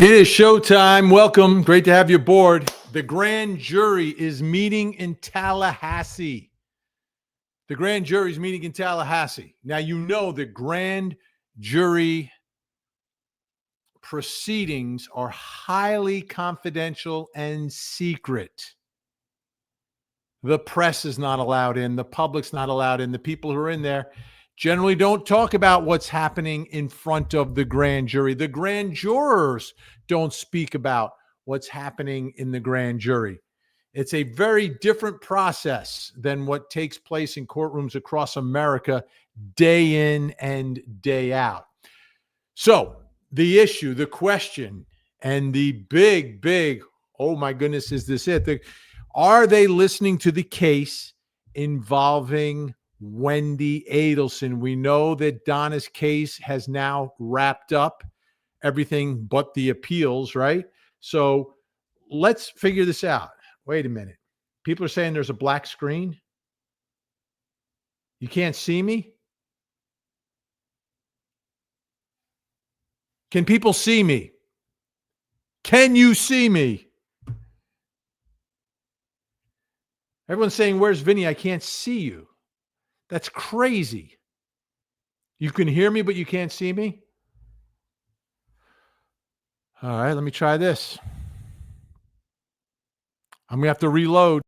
It is showtime. Welcome. Great to have you aboard. The grand jury is meeting in Tallahassee. The grand jury is meeting in Tallahassee. Now, you know the grand jury proceedings are highly confidential and secret. The press is not allowed in. The public's not allowed in. The people who are in there generally don't talk about what's happening in front of the grand jury. The grand jurors don't speak about what's happening in the grand jury. It's a very different process than what takes place in courtrooms across America day in and day out. So the issue, the question, and the big, oh my goodness, is this it? Are they listening to the case involving Wendi Adelson? We know that Donna's case has now wrapped up, everything but the appeals, right? So let's figure this out. Wait a minute. People are saying there's a black screen. You can't see me? Can people see me? Can you see me? Everyone's saying, where's Vinny? I can't see you. That's crazy. You can hear me, but you can't see me? All right, let me try this. I'm going to have to reload.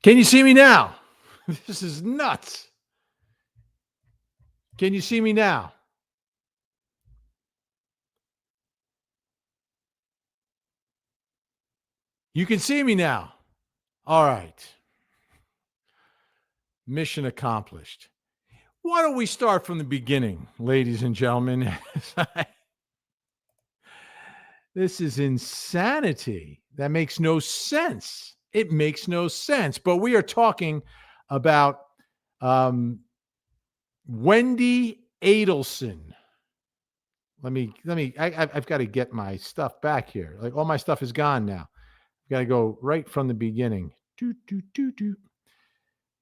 Can you see me now? This is nuts. Can you see me now? You can see me now. All right. Mission accomplished. Why don't we start from the beginning, ladies and gentlemen? This is insanity. That makes no sense. It makes no sense. But we are talking about Wendi Adelson. I've got to get my stuff back here. Like, all my stuff is gone now. I've got to go right from the beginning.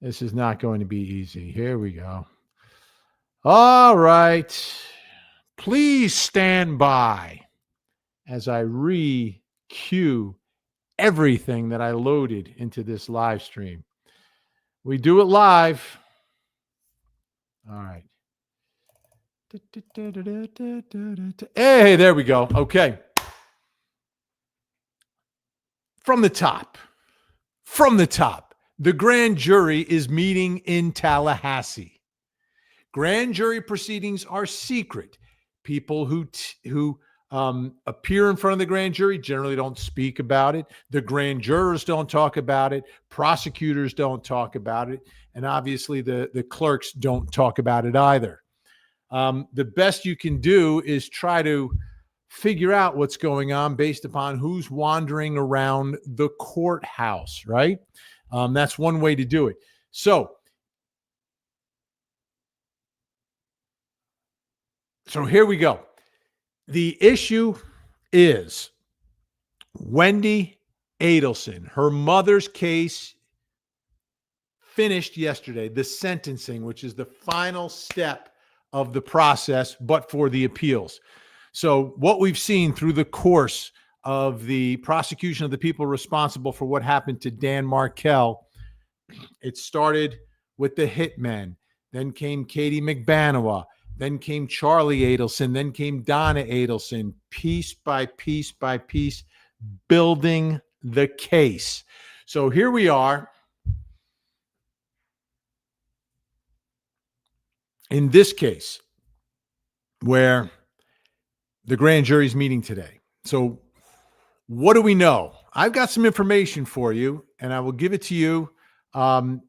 This is not going to be easy. Here we go. All right. Please stand by as I re-cue everything that I loaded into this live stream. We do it live. All right. Hey, there we go. Okay. From the top. The grand jury is meeting in Tallahassee. Grand jury proceedings are secret. People who appear in front of the grand jury generally don't speak about it. The grand jurors don't talk about it. Prosecutors don't talk about it. And obviously the clerks don't talk about it either. The best you can do is try to figure out what's going on based upon who's wandering around the courthouse, right? That's one way to do it. So here we go. The issue is Wendi Adelson. Her mother's case finished yesterday, the sentencing, which is the final step of the process, but for the appeals. So what we've seen through the course of the prosecution of the people responsible for what happened to Dan Markel, it started with the hitmen, then came Katie McBanawa, then came Charlie Adelson, then came Donna Adelson, piece by piece by piece, building the case. So here we are. in this case where the grand jury's meeting today. So what do we know? I've got some information for you, and I will give it to you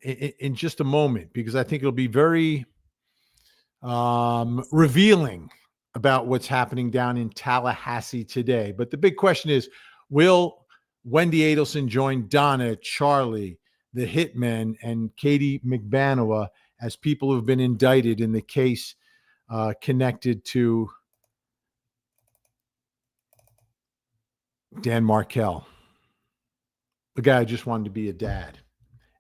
in just a moment, because I think it'll be very revealing about what's happening down in Tallahassee today. But the big question is, will Wendi Adelson join Donna, Charlie, the hitmen, and Katie McBanoa as people who've been indicted in the case connected to Dan Markel, the guy who just wanted to be a dad?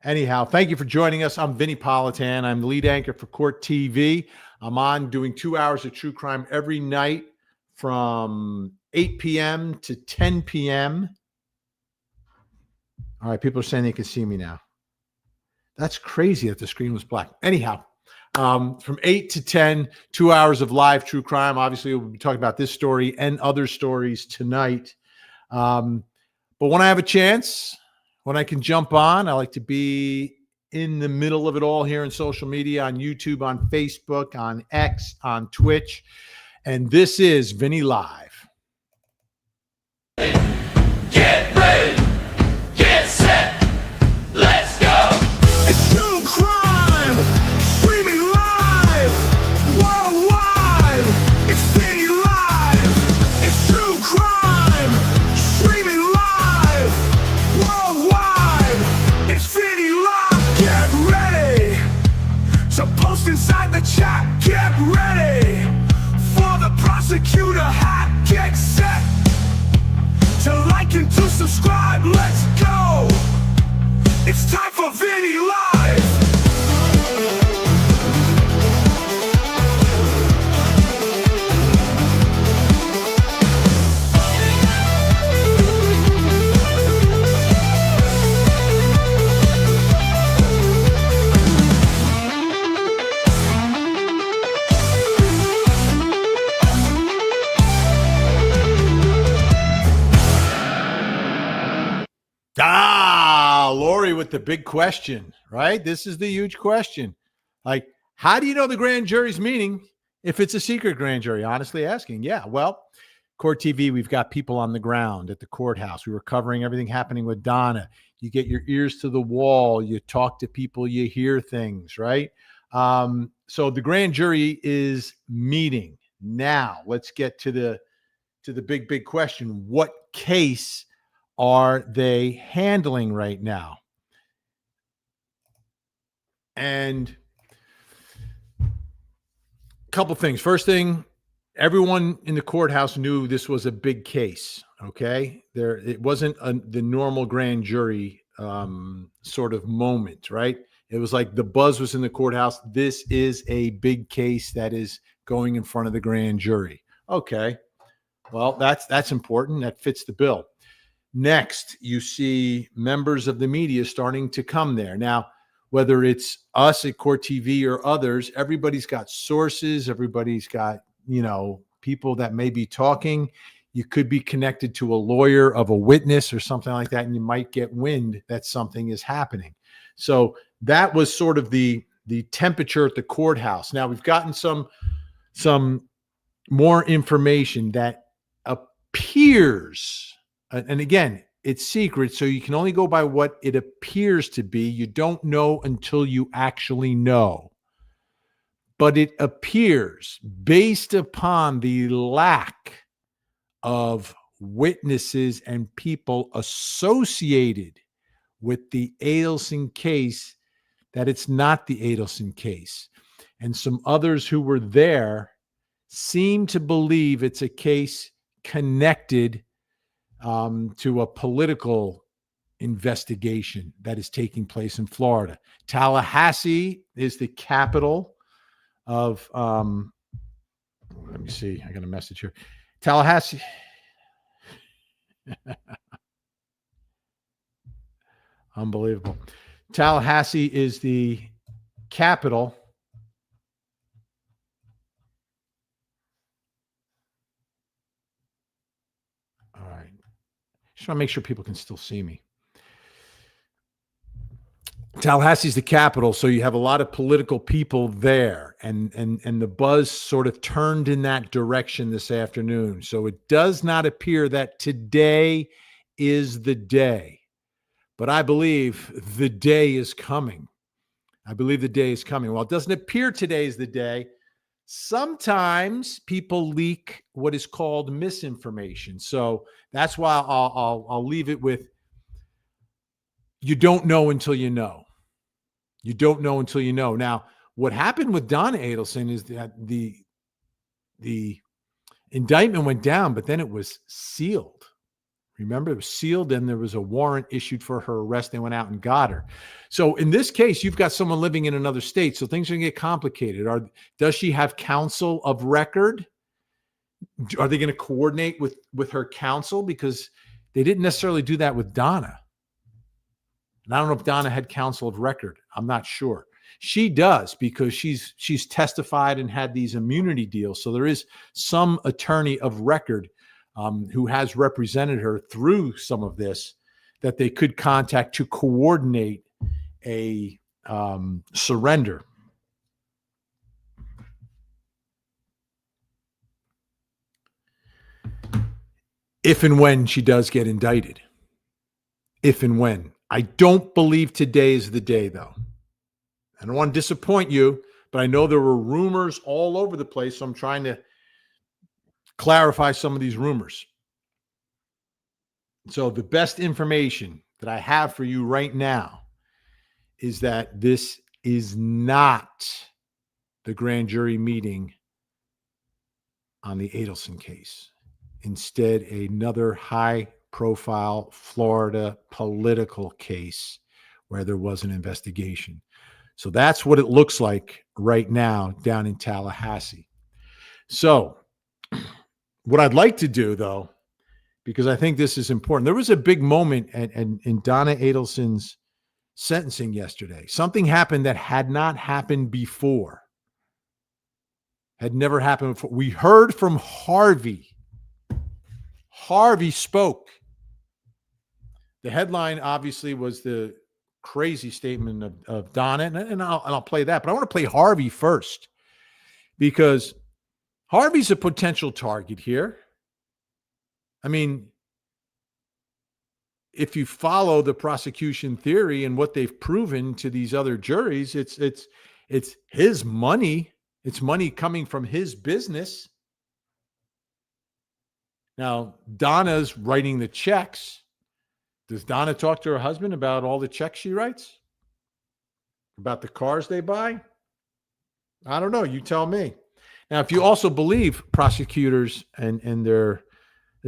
Anyhow, thank you for joining us. I'm Vinny Politan. I'm the lead anchor for Court TV. I'm on doing 2 hours of true crime every night from 8 p.m. to 10 p.m. All right, people are saying they can see me now. That's crazy that the screen was black. Anyhow, from 8 to 10, 2 hours of live true crime. Obviously, we'll be talking about this story and other stories tonight. But when I have a chance, when I can jump on, I like to be in the middle of it all here in social media, on YouTube, on Facebook, on X, on Twitch. And this is Vinny Live. Get ready, get set, let's go. It's true crime, streaming live, worldwide. It's Vinny Live. It's true crime, streaming live, worldwide. It's Vinny Live. Get ready. So post inside the chat. Get ready for the prosecutor hat. Get set. To like and to subscribe, let's go. It's time for Vinny Live. Lori with the big question, right? This is the huge question. Like, how do you know the grand jury's meeting if it's a secret grand jury? Honestly asking. Yeah, well, Court TV, we've got people on the ground at the courthouse. We were covering everything happening with Donna. You get your ears to the wall. You talk to people. You hear things, right? So the grand jury is meeting. Now, let's get to the big question. What case are they handling right now? And a couple things. First thing, everyone in the courthouse knew this was a big case. Okay, it wasn't the normal grand jury sort of moment, right? It was like the buzz was in the courthouse. This is a big case that is going in front of the grand jury. Okay, well, that's important. That fits the bill. Next, you see members of the media starting to come there. Now, whether it's us at Court TV or others, everybody's got sources. Everybody's got, people that may be talking. You could be connected to a lawyer of a witness or something like that, and you might get wind that something is happening. So that was sort of the temperature at the courthouse. Now we've gotten some more information that appears. And again, it's secret, so you can only go by what it appears to be. You don't know until you actually know. But it appears, based upon the lack of witnesses and people associated with the Adelson case, that it's not the Adelson case. And some others who were there seem to believe it's a case connected to a political investigation that is taking place in Florida. Tallahassee is the capital of, let me see, I got a message here. Tallahassee. Unbelievable. Tallahassee is the capital Just want to make sure people can still see me. Tallahassee's the capital, so you have a lot of political people there, and the buzz sort of turned in that direction this afternoon. So it does not appear that today is the day, but I believe the day is coming. I believe the day is coming. Well, it doesn't appear today is the day. Sometimes people leak what is called misinformation, so that's why I'll leave it with you don't know until you know. You don't know until you know. Now, what happened with Donna Adelson is that the indictment went down, but then it was sealed. Remember, it was sealed, and there was a warrant issued for her arrest. They went out and got her. So in this case, you've got someone living in another state, so things are going to get complicated. Does she have counsel of record? Are they going to coordinate with her counsel? Because they didn't necessarily do that with Donna. And I don't know if Donna had counsel of record. I'm not sure. She does, because she's testified and had these immunity deals. So there is some attorney of record who has represented her through some of this that they could contact to coordinate a surrender. If and when she does get indicted. If and when. I don't believe today is the day, though. I don't want to disappoint you, but I know there were rumors all over the place, so I'm trying to clarify some of these rumors. So the best information that I have for you right now is that this is not the grand jury meeting on the Adelson case. Instead, another high-profile Florida political case where there was an investigation. So that's what it looks like right now down in Tallahassee. So what I'd like to do, though, because I think this is important, there was a big moment in Donna Adelson's sentencing yesterday. Something happened that had not happened before. Had never happened before. We heard from Harvey. Harvey spoke. The headline obviously was the crazy statement of Donna, and I'll play that, but I want to play Harvey first, because Harvey's a potential target here. I mean, if you follow the prosecution theory and what they've proven to these other juries, it's his money. It's money coming from his business. Now, Donna's writing the checks. Does Donna talk to her husband about all the checks she writes? About the cars they buy? I don't know. You tell me. Now, if you also believe prosecutors and the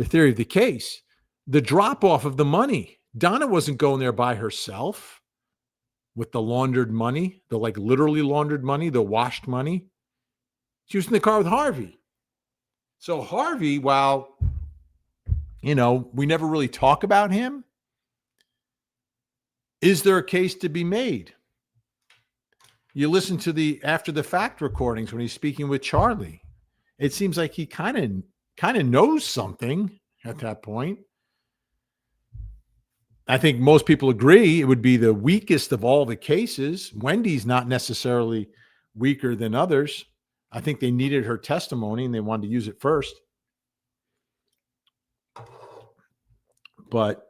theory of the case, the drop-off of the money, Donna wasn't going there by herself with the laundered money, the literally laundered money, the washed money. She was in the car with Harvey. So Harvey, while, we never really talk about him, is there a case to be made? You listen to the after the fact recordings when he's speaking with Charlie. It seems like he kind of knows something at that point. I think most people agree it would be the weakest of all the cases. Wendy's not necessarily weaker than others. I think they needed her testimony and they wanted to use it first. But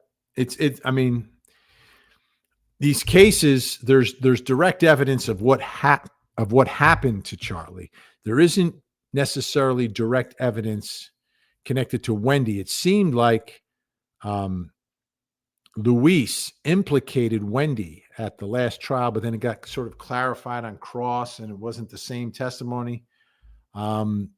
these cases, there's direct evidence of what happened to Charlie. There isn't necessarily direct evidence connected to Wendi. It seemed like Luis implicated Wendi at the last trial, but then it got sort of clarified on cross, and it wasn't the same testimony. To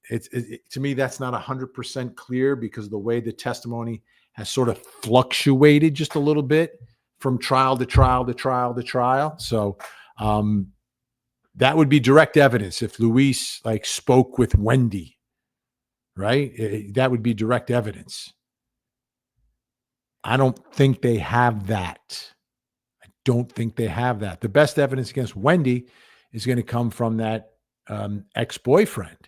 me, that's not 100% clear because of the way the testimony has sort of fluctuated just a little bit from trial to trial to trial to trial. So that would be direct evidence if Luis spoke with Wendi, right? That would be direct evidence. I don't think they have that. The best evidence against Wendi is going to come from that ex-boyfriend.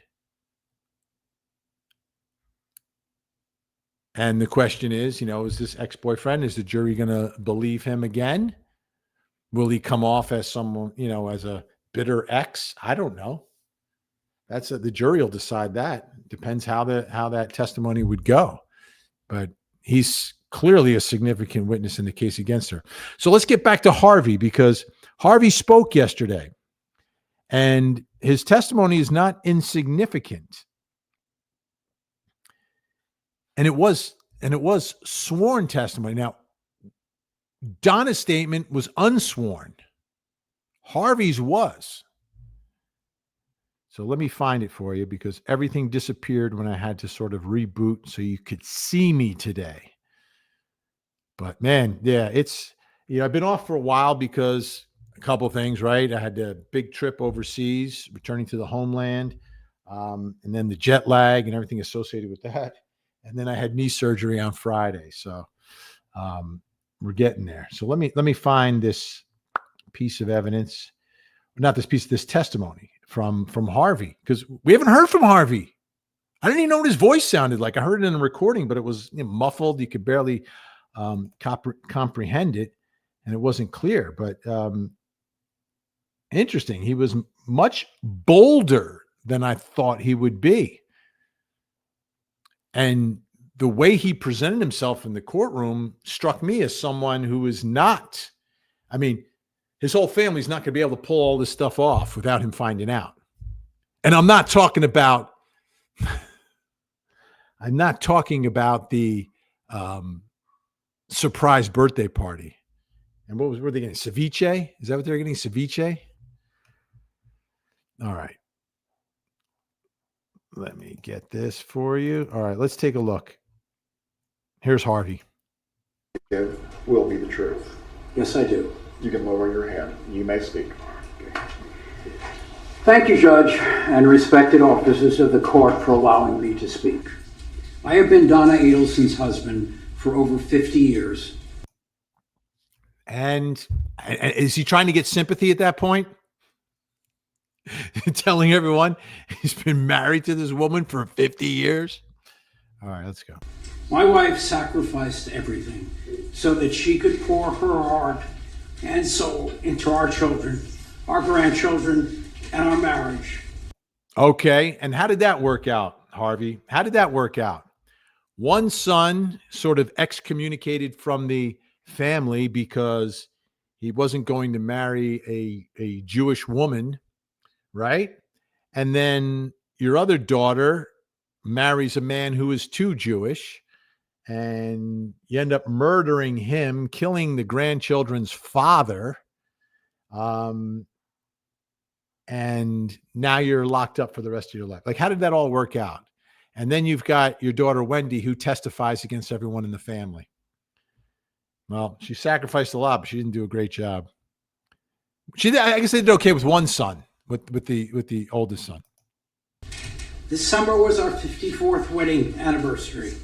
And the question is, is this ex-boyfriend, is the jury going to believe him again? Will he come off as someone, as a bitter ex? I don't know. The jury will decide that. Depends how that testimony would go. But he's clearly a significant witness in the case against her. So let's get back to Harvey, because Harvey spoke yesterday, and his testimony is not insignificant. And it was sworn testimony. Now, Donna's statement was unsworn. Harvey's was. So let me find it for you, because everything disappeared when I had to sort of reboot so you could see me today. But man, yeah, it's, I've been off for a while because a couple of things, right? I had a big trip overseas, returning to the homeland, and then the jet lag and everything associated with that. And then I had knee surgery on Friday. So we're getting there. So let me find this piece of evidence, this testimony from Harvey, because we haven't heard from Harvey. I didn't even know what his voice sounded like. I heard it in the recording, but it was muffled. You could barely comprehend it, and it wasn't clear. But interesting. He was much bolder than I thought he would be. And the way he presented himself in the courtroom struck me as someone who is not, his whole family's not going to be able to pull all this stuff off without him finding out. And I'm not talking about the surprise birthday party. And what were they getting? Ceviche? Is that what they're getting? Ceviche? All right. Let me get this for you. All right, let's take a look. Here's Harvey. Will be the truth. Yes, I do. You can lower your hand. You may speak. Thank you, Judge, and respected officers of the court, for allowing me to speak. I have been Donna Adelson's husband for over 50 years. And is he trying to get sympathy at that point? Telling everyone he's been married to this woman for 50 years? All right, let's go. My wife sacrificed everything so that she could pour her heart and soul into our children, our grandchildren, and our marriage. Okay, and how did that work out, Harvey? How did that work out? One son sort of excommunicated from the family because he wasn't going to marry a Jewish woman, right? And then your other daughter marries a man who is too Jewish, and you end up murdering him, killing the grandchildren's father. And now you're locked up for the rest of your life. Like, how did that all work out? And then you've got your daughter, Wendi, who testifies against everyone in the family. Well, she sacrificed a lot, but she didn't do a great job. I guess they did okay with one son, with the oldest son. This summer was our 54th wedding anniversary,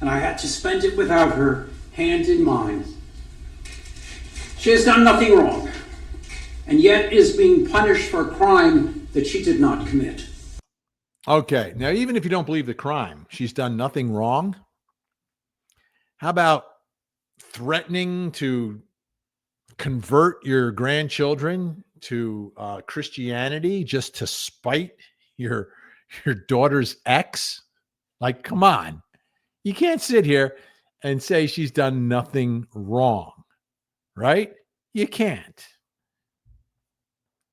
and I had to spend it without her, hand in mine. She has done nothing wrong, and yet is being punished for a crime that she did not commit. Okay, now even if you don't believe the crime, she's done nothing wrong. How about threatening to convert your grandchildren to Christianity just to spite your daughter's ex? Like, come on. You can't sit here and say she's done nothing wrong, right? You can't.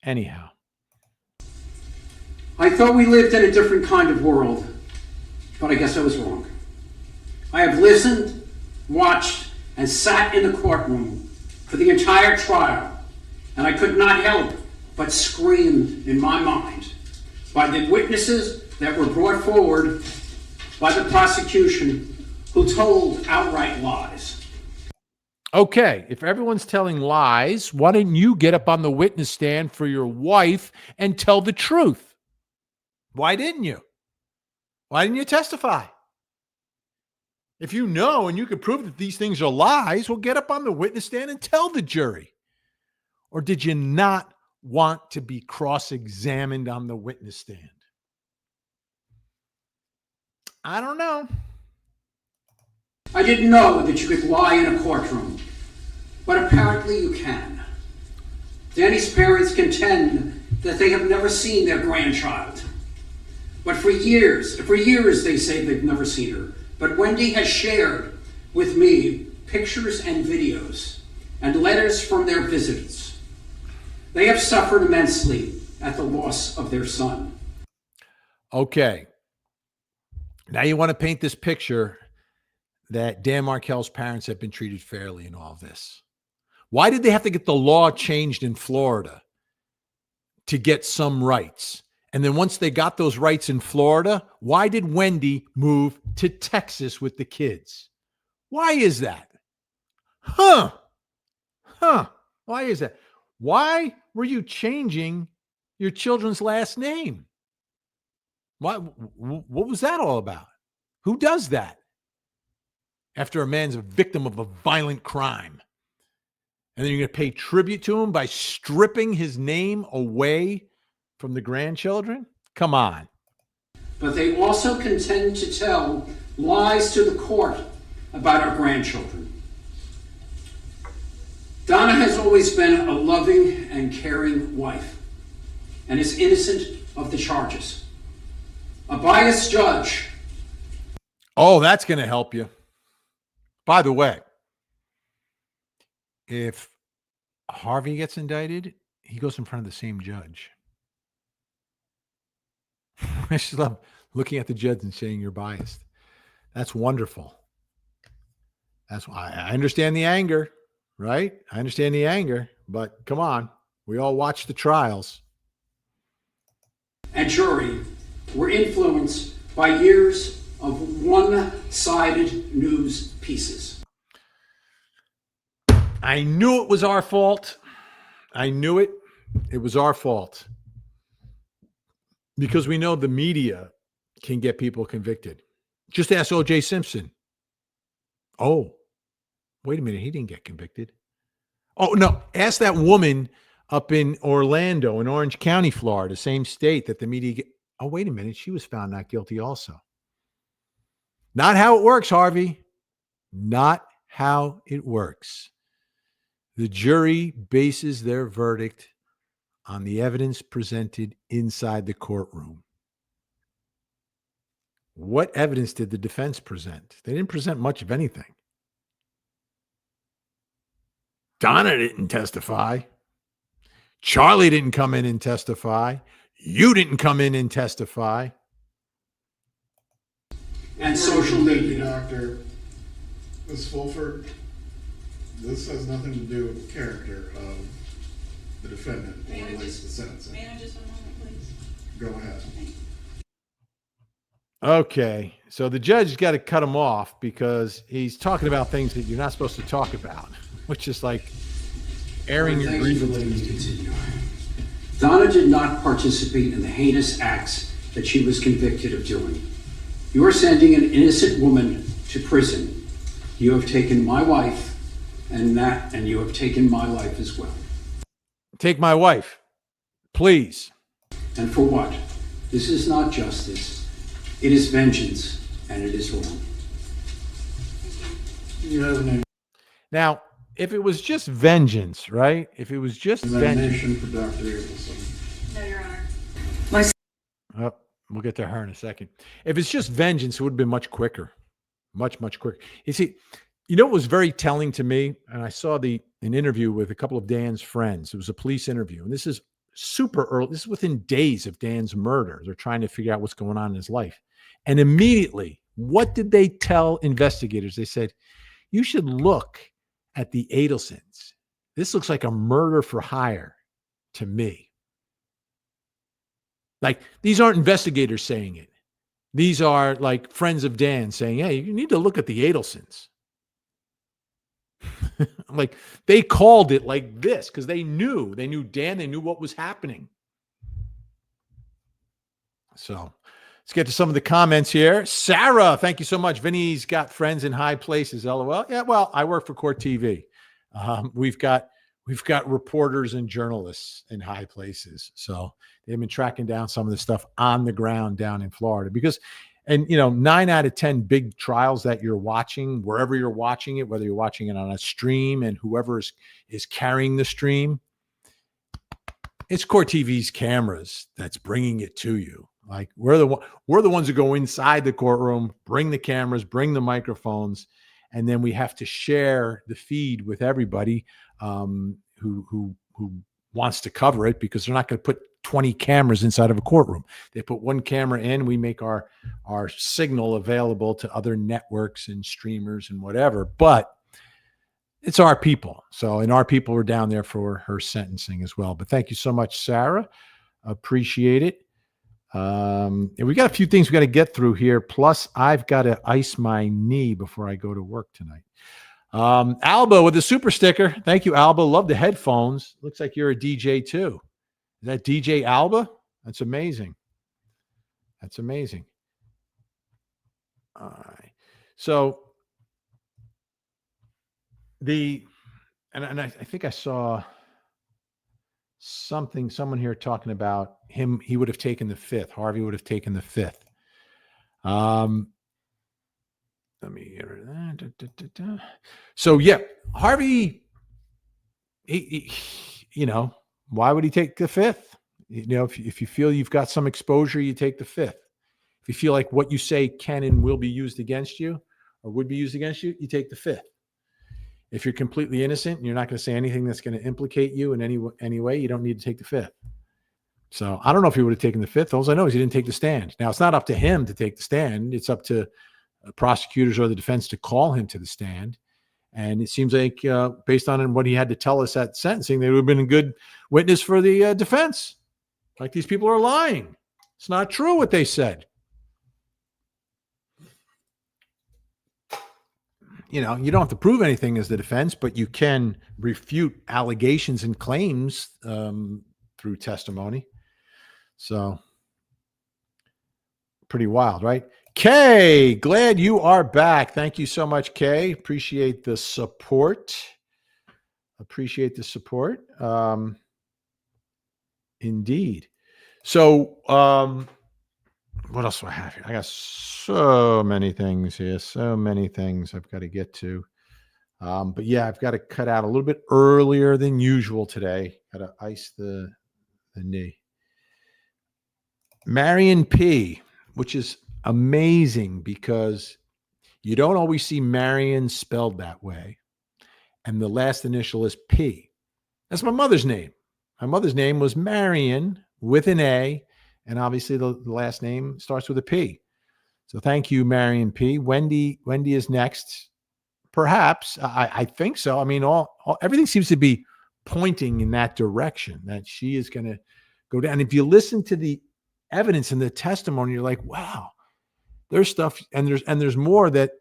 Anyhow. I thought we lived in a different kind of world, but I guess I was wrong. I have listened, watched, and sat in the courtroom for the entire trial, and I could not help but scream in my mind by the witnesses that were brought forward by the prosecution, who told outright lies. Okay, if everyone's telling lies, why didn't you get up on the witness stand for your wife and tell the truth? Why didn't you? Why didn't you testify? If you know and you can prove that these things are lies, well, get up on the witness stand and tell the jury. Or did you not want to be cross-examined on the witness stand? I don't know. I didn't know that you could lie in a courtroom, but apparently you can. Danny's parents contend that they have never seen their grandchild. But for years they say they've never seen her. But Wendi has shared with me pictures and videos and letters from their visitors. They have suffered immensely at the loss of their son. Okay. Now you want to paint this picture that Dan Markel's parents have been treated fairly in all of this. Why did they have to get the law changed in Florida to get some rights? And then once they got those rights in Florida, why did Wendi move to Texas with the kids? Why is that? Why is that? Why were you changing your children's last name? What was that all about? Who does that? After a man's a victim of a violent crime. And then you're going to pay tribute to him by stripping his name away from the grandchildren? Come on. But they also contend to tell lies to the court about our grandchildren. Donna has always been a loving and caring wife and is innocent of the charges. A biased judge. Oh, that's going to help you. By the way, if Harvey gets indicted, he goes in front of the same judge. I just love looking at the judge and saying you're biased. That's wonderful. That's why I understand the anger, right? I understand the anger, but come on. We all watch the trials. And jury were influenced by years of one-sided news pieces. I knew it was our fault. I knew it. It was our fault. Because we know the media can get people convicted. Just ask O.J. Simpson. Oh, wait a minute. He didn't get convicted. Oh, no. Ask that woman up in Orlando, in Orange County, Florida, same state that the media. Oh, wait a minute. She was found not guilty also. Not how it works, Harvey. Not how it works. The jury bases their verdict on the evidence presented inside the courtroom. What evidence did the defense present? They didn't present much of anything. Donna didn't testify. Charlie didn't come in and testify. You didn't come in and testify. And social media. Doctor, Ms. Fulford, this has nothing to do with the character of the defendant or relates to sentencing. May I just a moment, please? Go ahead. Okay, so the judge's got to cut him off because he's talking about things that you're not supposed to talk about, which is like airing your grievances. Donna did not participate in the heinous acts that she was convicted of doing. You are sending an innocent woman to prison. You have taken my wife and you have taken my life as well. Take my wife, please. And for what? This is not justice. It is vengeance, and it is wrong. You have an Now, if it was just vengeance, right? If it was just vengeance. examination for Dr. Adelson. No, Your Honor. Oh, we'll get to her in a second. If it's just vengeance, it would have been much quicker. Much, much quicker. You see, you know what was very telling to me? And I saw an interview with a couple of Dan's friends. It was a police interview. And this is super early. This is within days of Dan's murder. They're trying to figure out what's going on in his life. And immediately, what did they tell investigators? They said, you should look at the Adelsons. This looks like a murder for hire to me. Like, these aren't investigators saying it. These are like friends of Dan saying, hey, you need to look at the Adelsons. Like, they called it like this because they knew Dan, they knew what was happening. So let's get to some of the comments here. Sarah, thank you so much. Vinny's got friends in high places. LOL. Yeah, well, I work for Court TV. We've got reporters and journalists in high places. So they've been tracking down some of the stuff on the ground down in Florida because, and 9 out of 10 big trials that you're watching, wherever you're watching it, whether you're watching it on a stream and whoever is carrying the stream, It's Court TV's cameras that's bringing it to you. Like we're the ones who go inside the courtroom, bring the cameras, bring the microphones, and then we have to share the feed with everybody who wants to cover it, because they're not going to put 20 cameras inside of a courtroom. They put one camera in. We make our signal available to other networks and streamers and whatever, but it's our people. So, and our people were down there for her sentencing as well. But thank you so much, Sarah. Appreciate it. And we got a few things we got to get through here. Plus, I've got to ice my knee before I go to work tonight. Alba with the super sticker. Thank you, Alba. Love the headphones. Looks like you're a DJ too. Is that DJ Alba? That's amazing. That's amazing. All right. So and I think I saw someone here talking about him. He would have taken the fifth. Harvey would have taken the fifth. Let me get that. So yeah, Harvey, he why would he take the fifth? If you feel you've got some exposure, you take the fifth. If you feel like what you say can and will be used against you or would be used against you, you take the fifth. If you're completely innocent and you're not going to say anything that's going to implicate you in any way, you don't need to take the fifth. So I don't know if he would have taken the fifth. All I know is he didn't take the stand. Now, it's not up to him to take the stand. It's up to prosecutors or the defense to call him to the stand. And it seems like based on what he had to tell us at sentencing, they would have been a good witness for the defense. Like, these people are lying. It's not true what they said. You don't have to prove anything as the defense, but you can refute allegations and claims through testimony. So pretty wild, right? Kay, glad you are back. Thank you so much, Kay. Appreciate the support. Indeed. So what else do I have here? I got so many things here. So many things I've got to get to. But yeah, I've got to cut out a little bit earlier than usual today. Got to ice the knee. Marion P., which is amazing because you don't always see Marion spelled that way. And the last initial is P. That's my mother's name. My mother's name was Marion with an A. And obviously the last name starts with a P. So thank you, Marion P. Wendi is next. Perhaps. I think so. I mean, everything seems to be pointing in that direction, that she is going to go down. If you listen to the evidence and the testimony, you're like, wow, there's stuff and there's more that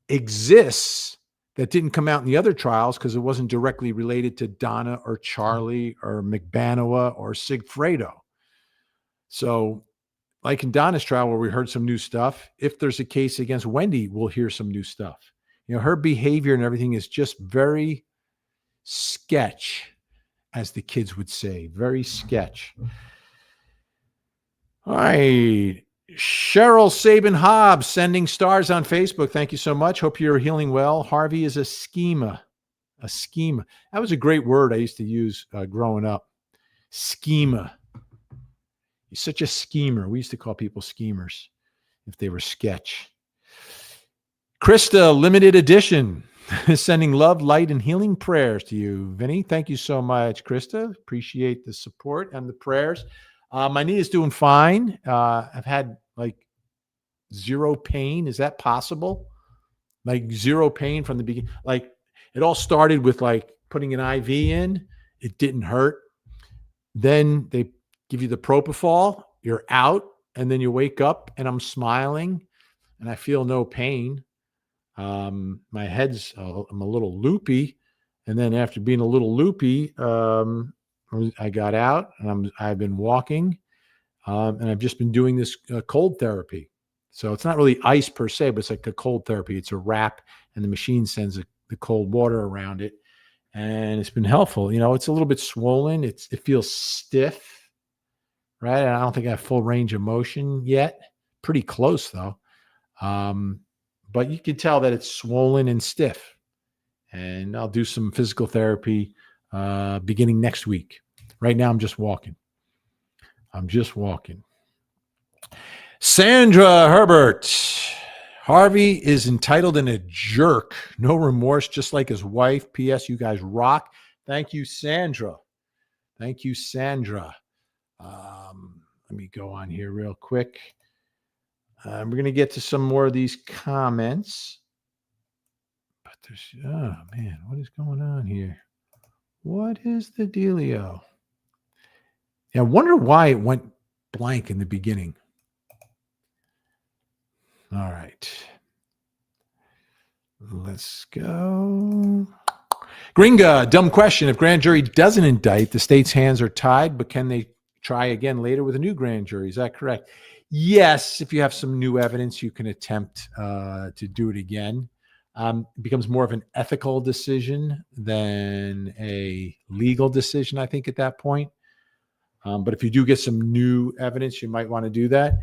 exists that didn't come out in the other trials because it wasn't directly related to Donna or Charlie or McBanoa or Sigfredo. So like in Donna's trial where we heard some new stuff, if there's a case against Wendi, we'll hear some new stuff. Her behavior and everything is just very sketch, as the kids would say, very sketch. All right. Cheryl Sabin Hobbs sending stars on Facebook. Thank you so much. Hope you're healing well. Harvey is a schema. A schema. That was a great word I used to use growing up. Schema. He's such a schemer. We used to call people schemers if they were sketch. Krista, limited edition, sending love, light, and healing prayers to you. Vinny, thank you so much, Krista. Appreciate the support and the prayers. My knee is doing fine. I've had like zero pain. Is that possible? Like zero pain from the beginning? Like it all started with like putting an IV in. It didn't hurt. Then they give you the propofol. You're out. And then you wake up and I'm smiling and I feel no pain. My head's, I'm a little loopy. And then after being a little loopy, I got out and I've been walking, and I've just been doing this cold therapy. So it's not really ice per se, but it's like a cold therapy. It's a wrap and the machine sends the cold water around it. And it's been helpful. It's a little bit swollen. It feels stiff, right? And I don't think I have full range of motion yet. Pretty close though. But you can tell that it's swollen and stiff. And I'll do some physical therapy beginning next week. Right now, I'm just walking. Sandra Herbert. Harvey is entitled and a jerk. No remorse, just like his wife. P.S. You guys rock. Thank you, Sandra. Let me go on here real quick. We're going to get to some more of these comments. But there's, oh man, what is going on here? What is the dealio? Yeah, I wonder why it went blank in the beginning. All right. Let's go. Gringa, dumb question. If grand jury doesn't indict, the state's hands are tied, but can they try again later with a new grand jury? Is that correct? Yes. If you have some new evidence, you can attempt to do it again. It becomes more of an ethical decision than a legal decision, I think, at that point. But if you do get some new evidence, you might want to do that.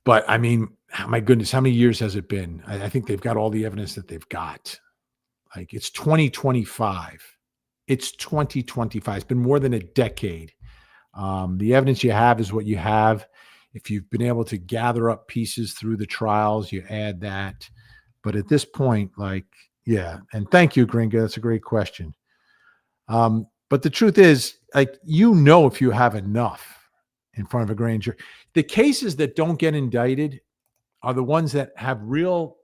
But I mean, my goodness, how many years has it been? I think they've got all the evidence that they've got. Like, it's 2025. It's 2025. It's been more than a decade. The evidence you have is what you have. If you've been able to gather up pieces through the trials, you add that. But at this point, like, yeah. And thank you, Gringa. That's a great question. But the truth is, like, if you have enough in front of a grand jury. The cases that don't get indicted are the ones that have real,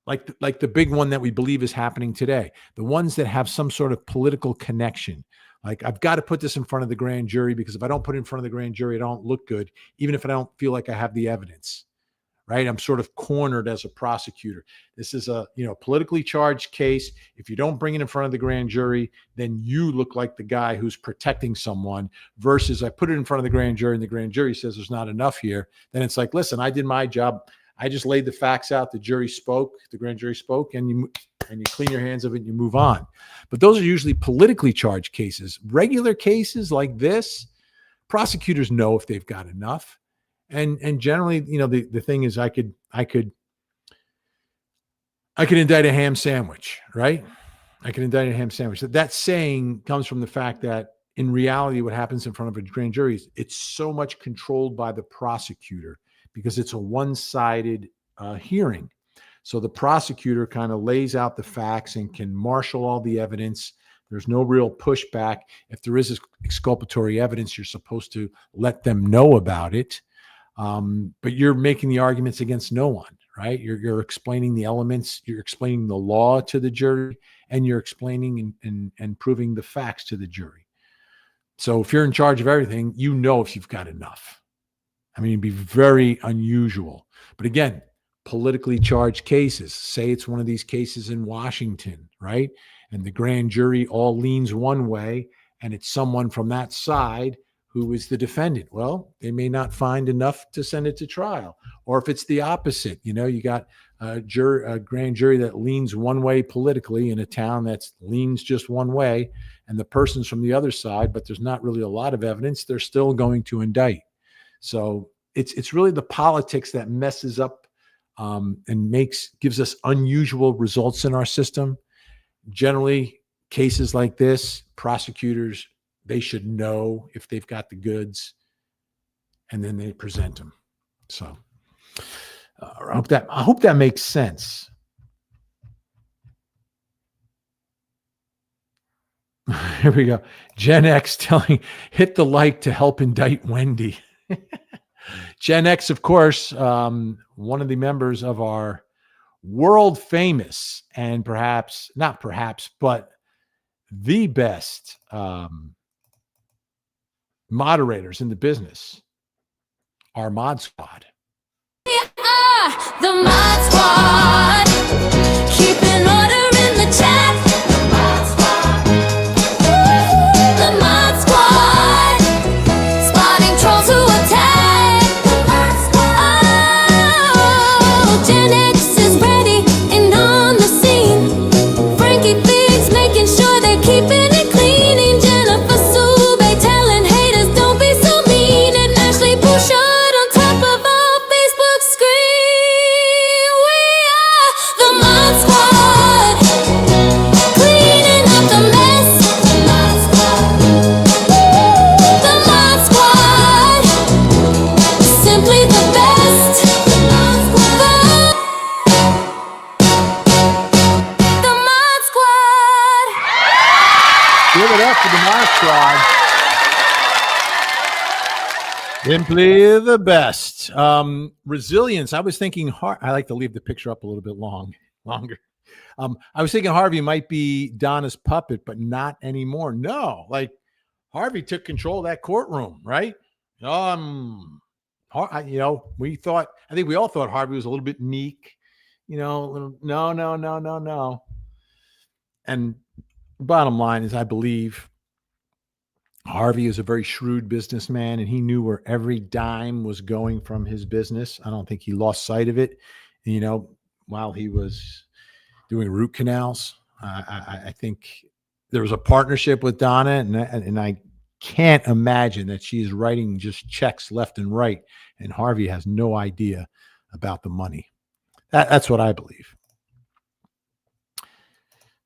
like the big one that we believe is happening today, the ones that have some sort of political connection. Like, I've got to put this in front of the grand jury because if I don't put it in front of the grand jury, I don't look good, even if I don't feel like I have the evidence, right? I'm sort of cornered as a prosecutor. This is a, politically charged case. If you don't bring it in front of the grand jury, then you look like the guy who's protecting someone, versus I put it in front of the grand jury and the grand jury says there's not enough here. Then it's like, listen, I did my job. I just laid the facts out. The jury spoke, the grand jury spoke, and you clean your hands of it and you move on. But those are usually politically charged cases. Regular cases like this, prosecutors know if they've got enough. And generally, the thing is, I could indict a ham sandwich, right? I can indict a ham sandwich. That saying comes from the fact that in reality, what happens in front of a grand jury is it's so much controlled by the prosecutor because it's a one-sided hearing. So the prosecutor kind of lays out the facts and can marshal all the evidence. There's no real pushback. If there is exculpatory evidence, you're supposed to let them know about it. But you're making the arguments against no one, right? You're explaining the elements, you're explaining the law to the jury, and you're explaining and proving the facts to the jury. So if you're in charge of everything, if you've got enough. I mean, it'd be very unusual. But again, politically charged cases, say it's one of these cases in Washington, right? And the grand jury all leans one way, and it's someone from that side who is the defendant. Well, they may not find enough to send it to trial. Or if it's the opposite, you got a grand jury that leans one way politically in a town that leans just one way, and the person's from the other side, but there's not really a lot of evidence, they're still going to indict. So it's really the politics that messes up and gives us unusual results in our system. Generally, cases like this, prosecutors, they should know if they've got the goods, and then they present them. So I hope that makes sense. Here we go. Gen X hit the like to help indict Wendi. Gen X, of course, one of the members of our world famous and but the best moderators in the business, our Mod Squad. The Mod Squad, keeping order in the chat. The Mod Squad, the Mod Squad, spotting trolls who attack. The Mod Squad, oh, Gen X is ready and on the scene. Frankie Figs making sure they're keeping it clean. Jennifer Soubey telling haters don't be so mean. And Ashley Bouchard on top of our Facebook screen. We are Simply the best. Resilience. I was thinking, I like to leave the picture up a little bit longer. I was thinking Harvey might be Donna's puppet, but not anymore. No, like Harvey took control of that courtroom, right? We thought, I think we all thought Harvey was a little bit meek, no. And bottom line is, I believe Harvey is a very shrewd businessman, and he knew where every dime was going from his business. I don't think he lost sight of it, while he was doing root canals. I think there was a partnership with Donna, and I can't imagine that she's writing just checks left and right, and Harvey has no idea about the money. That's what I believe.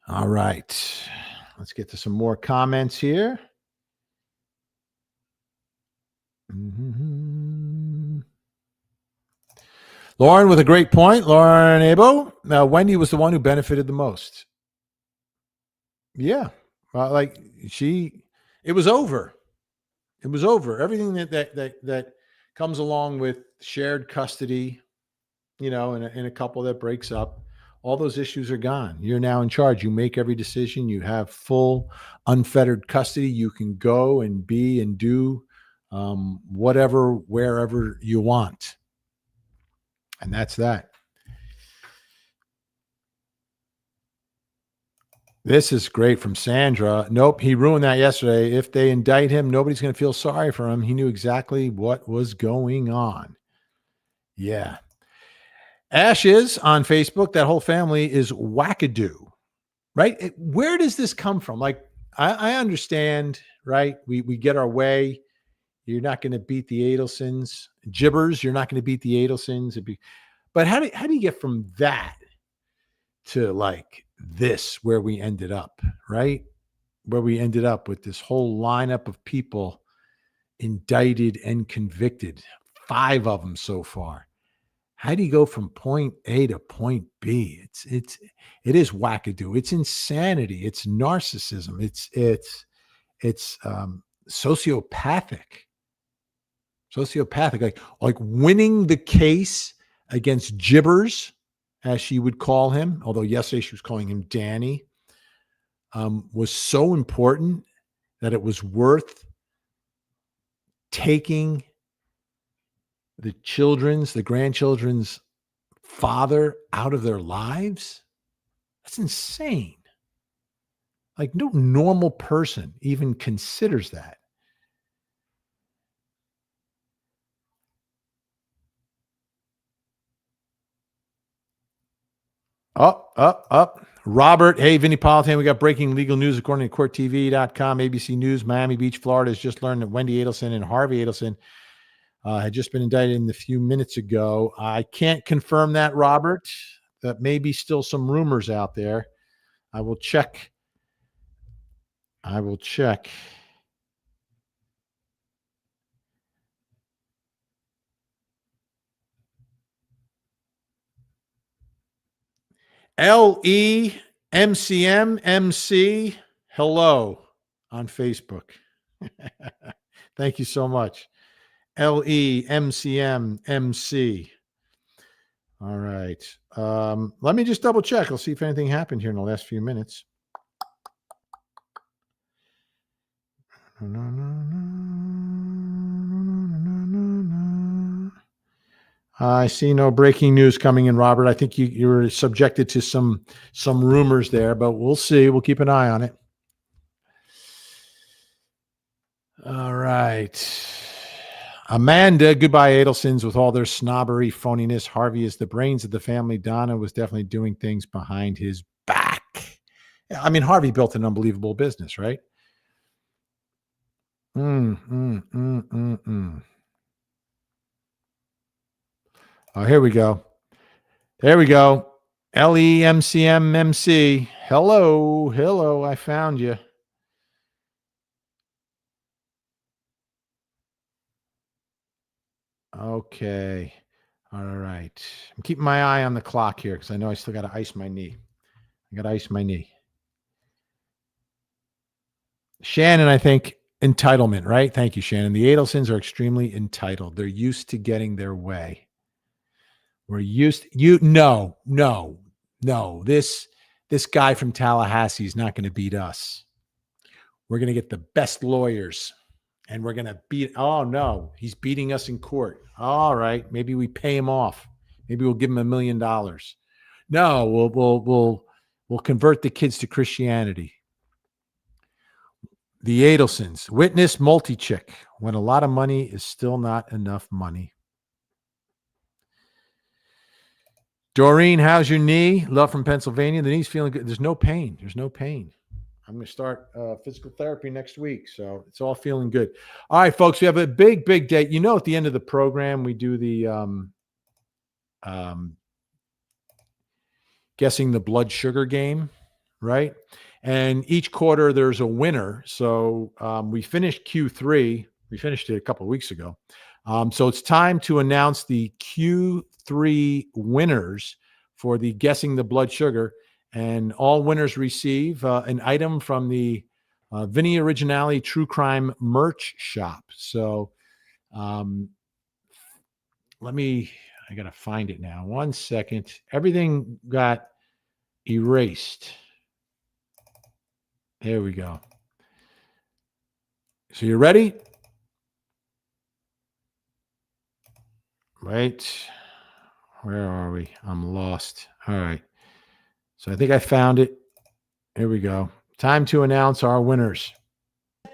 All right. Let's get to some more comments here. Mm-hmm. Lauren with a great point. Lauren Abo. Now, Wendi was the one who benefited the most. Yeah. It was over. It was over. Everything that comes along with shared custody, in a couple that breaks up, all those issues are gone. You're now in charge. You make every decision. You have full, unfettered custody. You can go and be and do whatever, wherever you want. And that's that. This is great from Sandra. Nope, he ruined that yesterday. If they indict him, nobody's going to feel sorry for him. He knew exactly what was going on. Yeah. Ashes on Facebook, that whole family is wackadoo, right? Where does this come from? Like, I understand, right? We get our way. You're not going to beat the Adelsons. Jibbers, you're not going to beat the Adelsons. But how do you get from that to like this, where we ended up, right? Where we ended up with this whole lineup of people indicted and convicted, 5 of them so far. How do you go from point A to point B? It is wackadoo. It's insanity. It's narcissism. It's sociopathic. Sociopathic, like winning the case against Jibbers, as she would call him, although yesterday she was calling him Danny, was so important that it was worth taking the grandchildren's father out of their lives. That's insane. Like, no normal person even considers that. Up. Robert, hey, Vinny Politan, we got breaking legal news according to courttv.com. ABC News, Miami Beach, Florida has just learned that Wendi Adelson and Harvey Adelson had just been indicted a few minutes ago. I can't confirm that, Robert. That may be still some rumors out there. I will check. LEMCMMC, hello on Facebook. Thank you so much. LEMCMMC. All right. Let me just double check. I'll see if anything happened here in the last few minutes. I see no breaking news coming in, Robert. I think you were subjected to some rumors there, but we'll see. We'll keep an eye on it. All right. Amanda, goodbye, Adelsons, with all their snobbery, phoniness. Harvey is the brains of the family. Donna was definitely doing things behind his back. I mean, Harvey built an unbelievable business, right? Oh, here we go. There we go. LEMCMMC. Hello. I found you. Okay. All right. I'm keeping my eye on the clock here because I know I still got to ice my knee. Shannon, I think, Entitlement, right? Thank you, Shannon. The Adelsons are extremely entitled. They're used to getting their way. We're used to, no. This guy from Tallahassee is not going to beat us. We're going to get the best lawyers and we're going to beat. Oh no, he's beating us in court. All right. Maybe we pay him off. Maybe we'll give him $1 million. No, we'll convert the kids to Christianity. The Adelsons, witness multi-chick, when a lot of money is still not enough money. Doreen, how's your knee? Love from Pennsylvania. The knee's feeling good. There's no pain. I'm going to start physical therapy next week, so it's all feeling good. All right, folks, we have a big day. You know, at the end of the program, we do the guessing the blood sugar game, right? And each quarter there's a winner. So we finished Q3. We finished it a couple of weeks ago. So it's time to announce the Q3 winners for the guessing the blood sugar. And all winners receive an item from the Wendi Adelson True Crime merch shop. So I got to find it now. 1 second. Everything got erased. There we go. So you ready? Right. Where are we? I'm lost. All right. So I think I found it. Here we go. Time to announce our winners.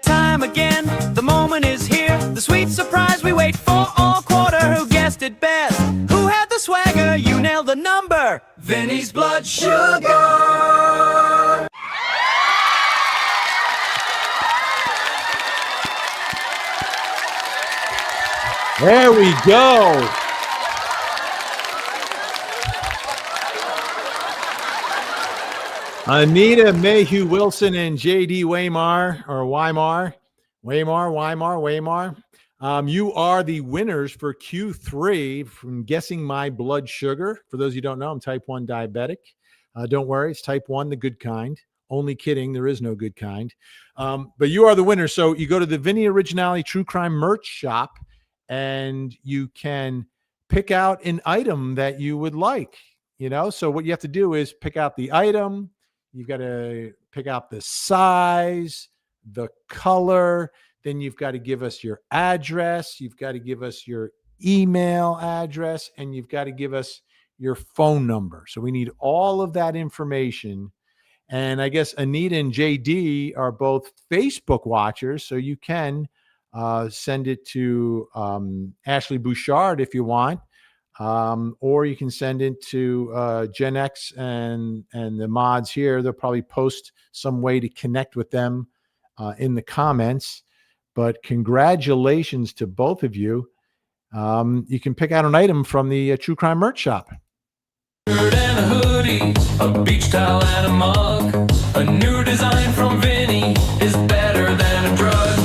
Time again, the moment is here. The sweet surprise we wait for all quarter. Who guessed it best? Who had the swagger? You nailed the number. Vinny's blood sugar. There we go. Anita Mayhew Wilson and JD Weimar. You are the winners for Q3 from guessing my blood sugar. For those of you who don't know, I'm type 1 diabetic. Don't worry, it's type 1, the good kind. Only kidding, there is no good kind. But you are the winner. So you go to the Wendi Adelson True Crime merch shop and you can pick out an item that you would like. You know, so what you have to do is pick out the item. You've got to pick out the size, the color. Then you've got to give us your address. You've got to give us your email address, and you've got to give us your phone number. So we need all of that information. And I guess Anita and JD are both Facebook watchers, so you can send it to Ashley Bouchard if you want. Or you can send it to Gen X and the mods here. They'll probably post some way to connect with them in the comments. But congratulations to both of you. You can pick out an item from the True Crime merch shop. Shirt and a hoodie, a beach towel and a mug. A new design from Vinny is better than a drug.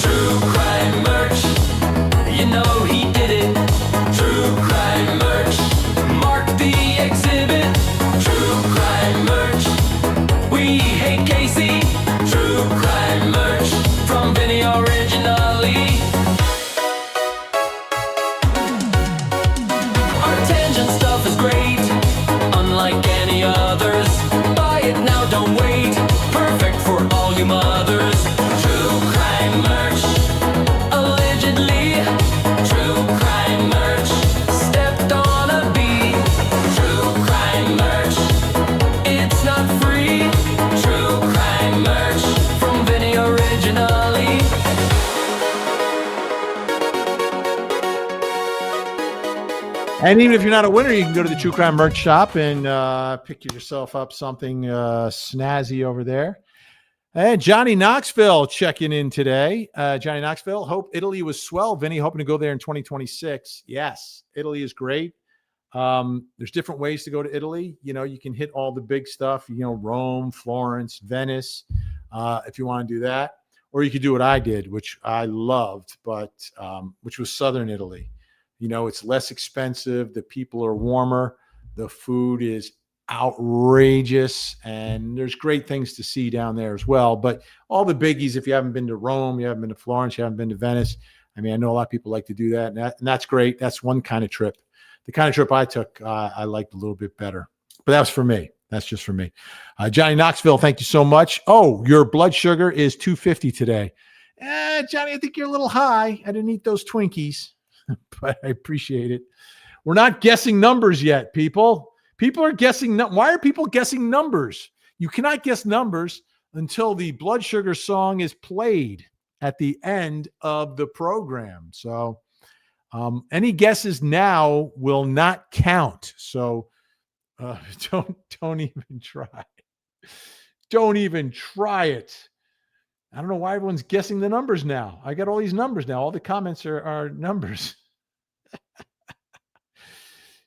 True Crime merch, you know he did it. True Crime merch, mark the exhibit. True Crime merch, we hate Casey. True Crime merch from Vinny originally. Our tangent stuff is great, unlike any others. Buy it now, don't wait. Perfect for all you mothers. True Crime merch, allegedly. True Crime merch, stepped on a bee. True Crime merch, it's not free. True Crime merch from Vinny originally. And even if you're not a winner, you can go to the True Crime merch shop and pick yourself up something snazzy over there. And Johnny Knoxville checking in today. Johnny Knoxville, hope Italy was swell. Vinny, hoping to go there in 2026. Yes, Italy is great. There's different ways to go to Italy. You know, you can hit all the big stuff, you know, Rome, Florence, Venice, if you want to do that. Or you could do what I did, which I loved, but which was Southern Italy. You know, it's less expensive. The people are warmer. The food is outrageous, and there's great things to see down there as well. But all the biggies, if you haven't been to Rome, you haven't been to Florence, you haven't been to Venice, I mean, I know a lot of people like to do that, and that's great. That's one kind of trip. The kind of trip I took, I liked a little bit better. But that was for me. That's just for me. Johnny Knoxville, thank you so much. Oh, your blood sugar is 250 today. Johnny, I think you're a little high. I didn't eat those Twinkies, but I appreciate it. We're not guessing numbers yet, people. People are guessing. Why are people guessing numbers? You cannot guess numbers until the blood sugar song is played at the end of the program. So any guesses now will not count. So don't even try. Don't even try it. I don't know why everyone's guessing the numbers now. I got all these numbers now. All the comments are numbers.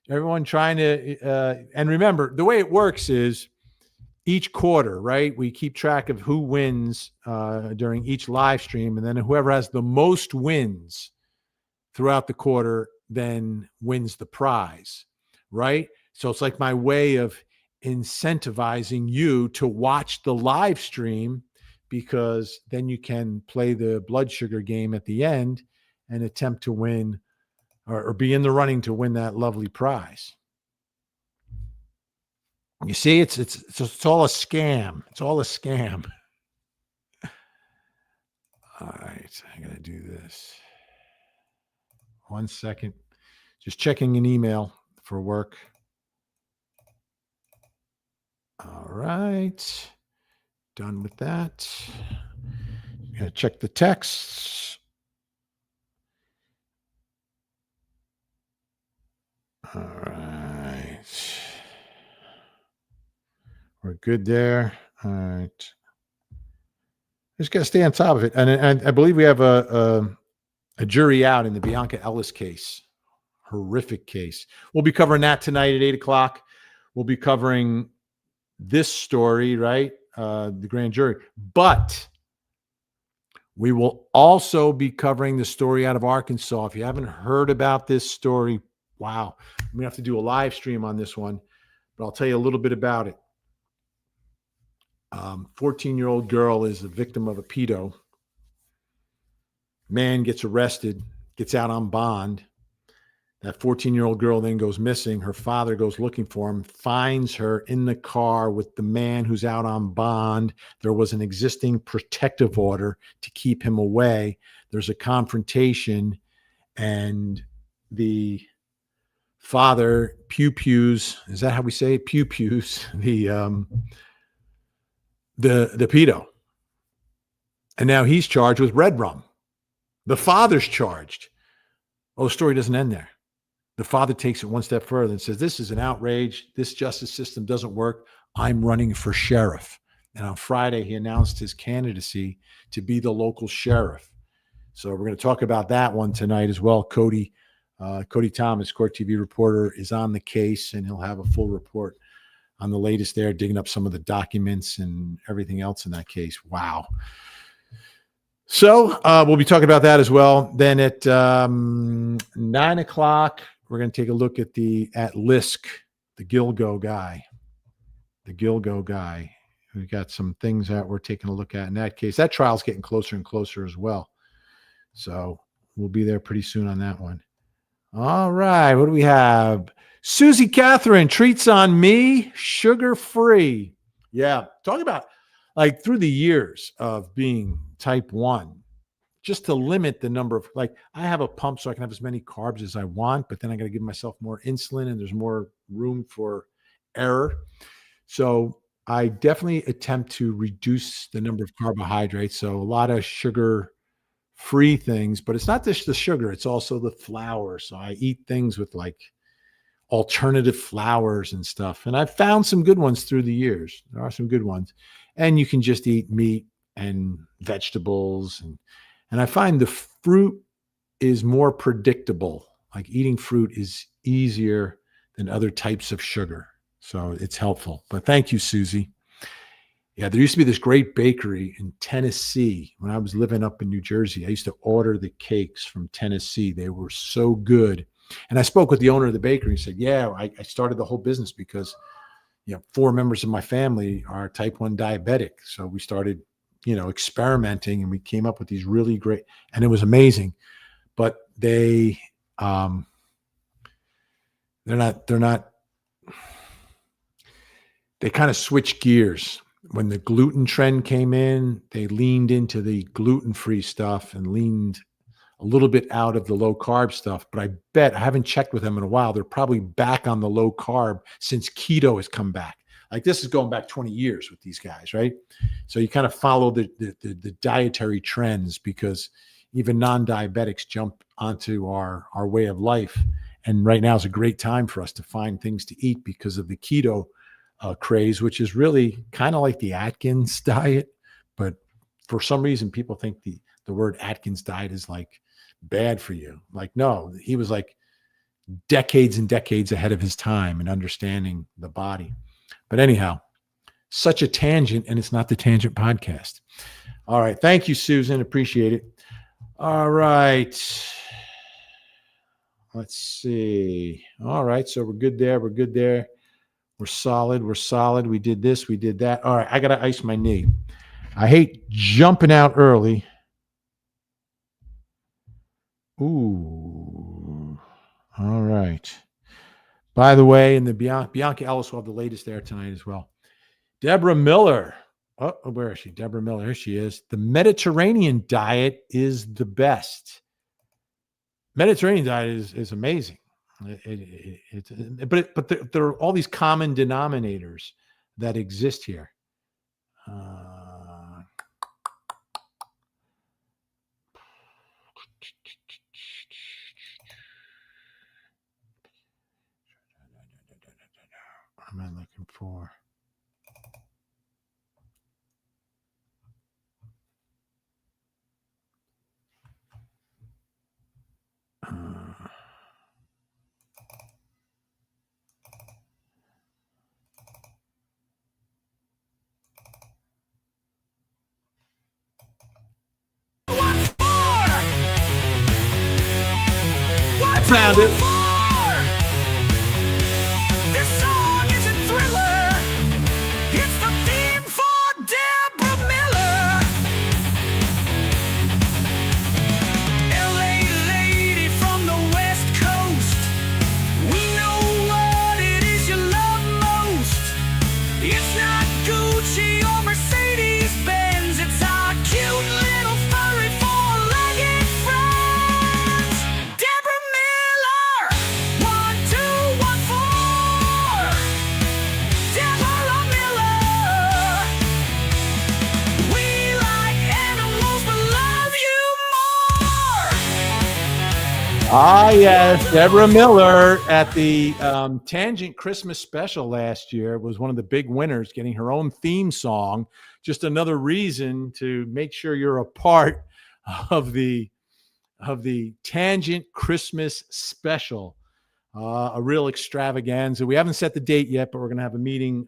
Everyone trying to, and remember, the way it works is each quarter, right? We keep track of who wins during each live stream, and then whoever has the most wins throughout the quarter then wins the prize, right? So it's like my way of incentivizing you to watch the live stream, because then you can play the blood sugar game at the end and attempt to win or be in the running to win that lovely prize. You see, it's all a scam. It's all a scam. All right, I gotta do this. 1 second. Just checking an email for work. All right. Done with that. Gotta check the texts. All right. We're good there. All right. Just got to stay on top of it. And I believe we have a jury out in the Bianca Ellis case. Horrific case. We'll be covering that tonight at 8 o'clock. We'll be covering this story, right? The grand jury. But we will also be covering the story out of Arkansas. If you haven't heard about this story, wow. I'm going to have to do a live stream on this one, but I'll tell you a little bit about it. 14-year-old girl is a victim of a pedo. Man gets arrested, gets out on bond. That 14-year-old girl then goes missing. Her father goes looking for him, finds her in the car with the man who's out on bond. There was an existing protective order to keep him away. There's a confrontation, and the father pew-pews. Is that how we say it? Pew-pews. The pedo. And now he's charged with red rum. The father's charged. Oh, the story doesn't end there. The father takes it one step further and says, this is an outrage. This justice system doesn't work. I'm running for sheriff. And on Friday, he announced his candidacy to be the local sheriff. So we're going to talk about that one tonight as well. Cody Thomas, Court TV reporter, is on the case, and he'll have a full report on the latest there, digging up some of the documents and everything else in that case. Wow. So we'll be talking about that as well. Then at 9 o'clock, we're going to take a look at Lisk, the Gilgo guy. The Gilgo guy. We've got some things that we're taking a look at in that case. That trial's getting closer and closer as well. So we'll be there pretty soon on that one. All right. What do we have? Susie Catherine, treats on me, sugar-free. Yeah. Talk about like through the years of being type 1, just to limit the number of, like, I have a pump so I can have as many carbs as I want, but then I got to give myself more insulin and there's more room for error. So I definitely attempt to reduce the number of carbohydrates. So a lot of sugar-free things, but it's not just the sugar, it's also the flour. So I eat things with like alternative flours and stuff. And I've found some good ones through the years. There are some good ones. And you can just eat meat and vegetables. And I find the fruit is more predictable. Like eating fruit is easier than other types of sugar. So it's helpful. But thank you, Susie. Yeah, there used to be this great bakery in Tennessee. When I was living up in New Jersey, I used to order the cakes from Tennessee. They were so good. And I spoke with the owner of the bakery and said, yeah, I started the whole business because, 4 members of my family are type 1 diabetic. So we started, experimenting, and we came up with these really great, and it was amazing. But they're not, they kind of switched gears. When the gluten trend came in, they leaned into the gluten-free stuff and leaned a little bit out of the low carb stuff. But I haven't checked with them in a while. They're probably back on the low carb since keto has come back. Like, this is going back 20 years with these guys, right? So you kind of follow the dietary trends, because even non-diabetics jump onto our way of life. And right now is a great time for us to find things to eat because of the keto craze, which is really kind of like the Atkins diet. But for some reason, people think the word Atkins diet is like bad for you. Like, no, he was like decades and decades ahead of his time in understanding the body. But anyhow, such a tangent, and it's not the Tangent Podcast. All right. Thank you, Susan. Appreciate it. All right. Let's see. All right. So we're good there. We're good there. We're solid. We're solid. We did this. We did that. All right. I got to ice my knee. I hate jumping out early. Ooh. All right. By the way, and the Bianca Ellis will have the latest there tonight as well. Deborah Miller. Oh, where is she? Deborah Miller. Here she is. The Mediterranean diet is the best. Mediterranean diet is amazing. But there are all these common denominators that exist here. What am I looking for? Found it. This song is a thriller. It's the theme for Deborah Miller. LA lady from the West Coast. We know what it is you love most. It's not Gucci or Mercedes Benz. It's our cute little furry four-legged friends. Deborah Miller, 1214. Deborah Miller. We like animals but love you more. Ah, yes, Deborah Miller at the Tangent Christmas special last year was one of the big winners, getting her own theme song. Just another reason to make sure you're a part of the Tangent Christmas special. A real extravaganza. We haven't set the date yet, but we're going to have a meeting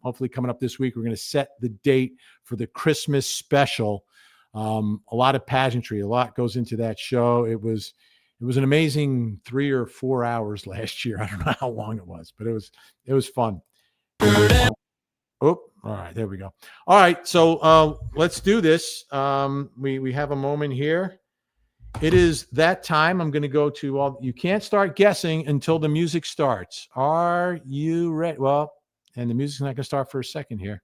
hopefully coming up this week. We're going to set the date for the Christmas special. A lot of pageantry, a lot goes into that show. It was an amazing 3 or 4 hours last year. I don't know how long it was, but it was fun. Oh, all right, there we go. All right, so let's do this. We have a moment here. It is that time. I'm going to go to all. You can't start guessing until the music starts. Are you ready? Well, and the music's not going to start for a second here.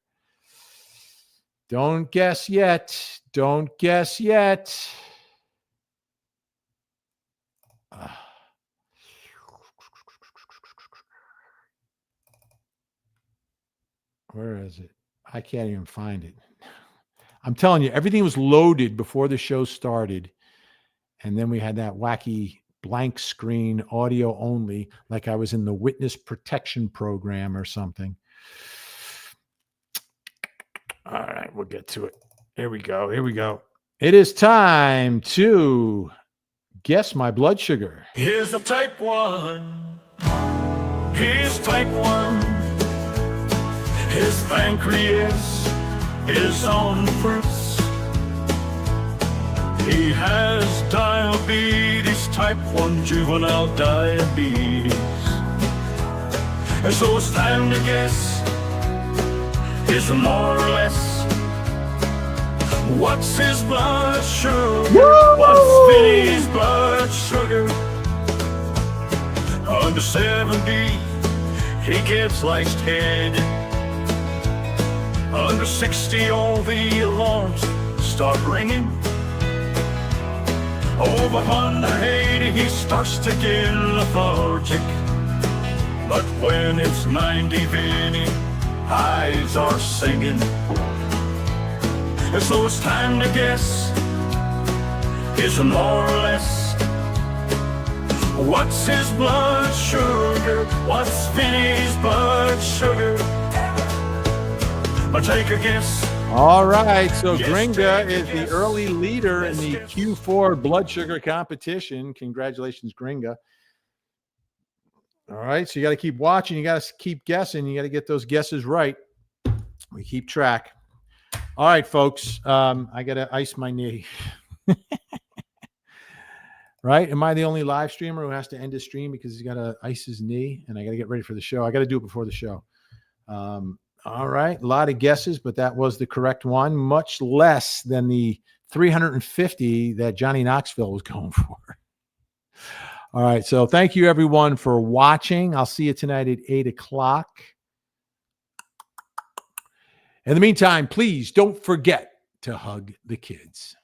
Don't guess yet. Don't guess yet. Where is it? I can't even find it. I'm telling you, everything was loaded before the show started. And then we had that wacky blank screen, audio only, like I was in the witness protection program or something. All right, we'll get to it. Here we go. Here we go. It is time to guess my blood sugar. Here's the type 1. Here's type 1. His pancreas is on the first. He has diabetes, type 1 juvenile diabetes. So it's time to guess. Is more or less. What's his blood sugar? What's Vinny's blood sugar? Under 70, he gets like Ted. Under 60, all the alarms start ringing. Over under 80, he starts to get lethargic. But when it's 90, Vinny, eyes are singing. And so it's time to guess. Is more or less. What's his blood sugar? What's Vinny's blood sugar? But take a guess. All right, so Yes, Gringa take a is the guess. early leader in Let's the guess. Q4 blood sugar competition. Congratulations, Gringa. All right, so you got to keep watching. You got to keep guessing. You got to get those guesses right. We keep track. All right, folks. I got to ice my knee. Right? Am I the only live streamer who has to end his stream because he's got to ice his knee? And I got to get ready for the show. I got to do it before the show. All right. A lot of guesses, but that was the correct one. Much less than the 350 that Johnny Knoxville was going for. All right. So thank you, everyone, for watching. I'll see you tonight at 8 o'clock. In the meantime, please don't forget to hug the kids.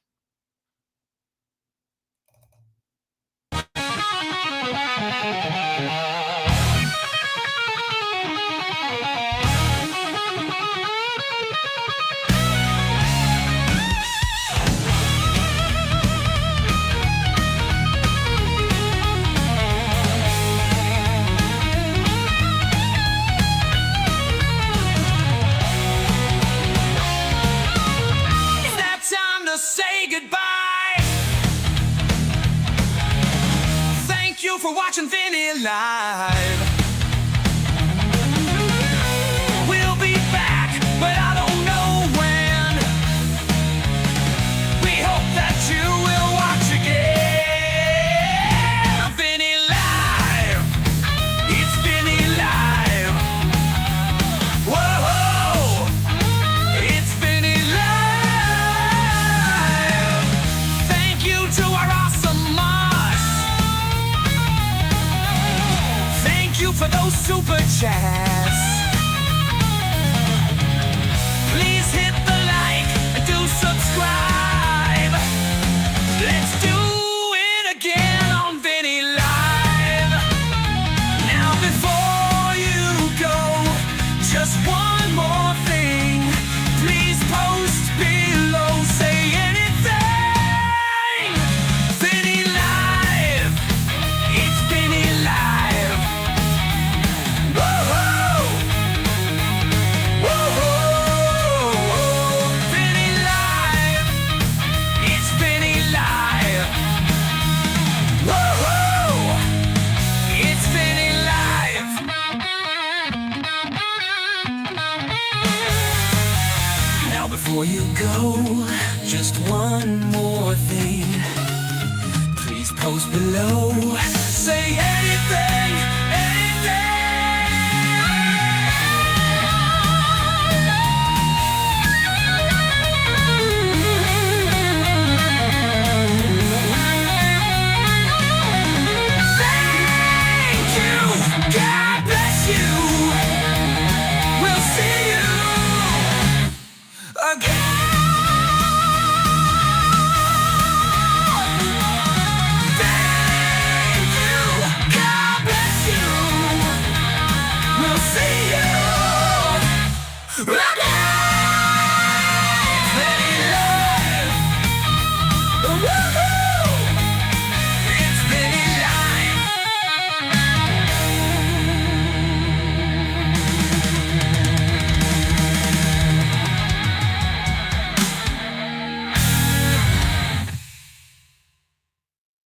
It's that time to say goodbye. Thank you for watching Vinny Live. We'll be back, but I don't know when. We hope that you will watch again. Vinny Live. It's Vinny Live. Whoa! It's Vinny Live. Thank you to our awesome mods. Thank you for those super chats. Please hit the like and do subscribe. Let's do it again on Vinny Live. Now before you go, just one more thing. Please post below, say anything. Vinny Live. It's Vinny Live. Whoa-ho! Whoa-ho! Vinny Live. It's Vinny Live. Whoa-ho! It's Vinny Live. Now before you go, just one more thing. Please post below. Say anything, Thank you. God bless you. We'll see you again. Thank you. God bless you. We'll see you again.